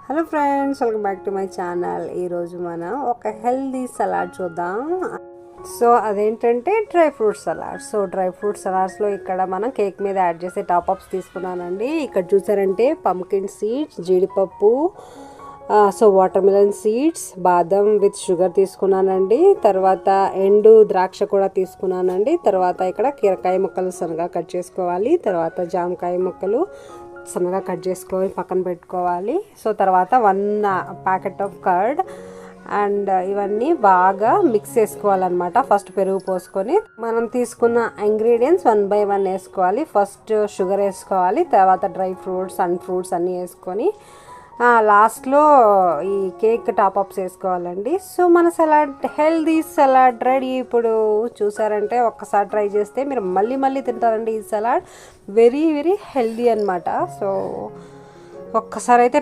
Hello friends, welcome back to my channel. ఈరోజు మనం ఒక హెల్దీ సలాడ్ చూద్దాం. సో అదేంటంటే dry fruit salad. So dry fruit సలాడ్స్లో ఇక్కడ మనం కేక్ మీద యాడ్ చేసే టాప్అప్స్ తీసుకున్నానండి. ఇక్కడ చూసారంటే పంకిన్ సీడ్స్, జీడిపప్పు, సో వాటర్ మిలన్ సీడ్స్, బాదం విత్ షుగర్ తీసుకున్నానండి. తర్వాత ఎండు ద్రాక్ష కూడా తీసుకున్నానండి. తర్వాత ఇక్కడ కీరకాయ ముక్కలు సన్నగా కట్ చేసుకోవాలి. తర్వాత జామకాయ ముక్కలు సన్నగా కట్ చేసుకొని పక్కన పెట్టుకోవాలి. సో తర్వాత 1 ప్యాకెట్ ఆఫ్ కర్డ్ అండ్ ఇవన్నీ బాగా మిక్స్ చేసుకోవాలన్నమాట. ఫస్ట్ పెరుగు పోసుకొని మనం తీసుకున్న ఇంగ్రీడియంట్స్ 1 by 1 వేసుకోవాలి. ఫస్ట్ షుగర్ వేసుకోవాలి, తర్వాత డ్రై ఫ్రూట్స్ అండ్ ఫ్రూట్స్ అన్నీ వేసుకొని లాస్ట్లో ఈ కేక్ టాప్అప్స్ వేసుకోవాలండి. సో మన సలాడ్, హెల్దీ సలాడ్ రెడీ. ఇప్పుడు చూసారంటే ఒక్కసారి ట్రై చేస్తే మీరు మళ్ళీ మళ్ళీ తింటారండి. ఈ సలాడ్ వెరీ వెరీ హెల్దీ అనమాట. సో ఒక్కసారి అయితే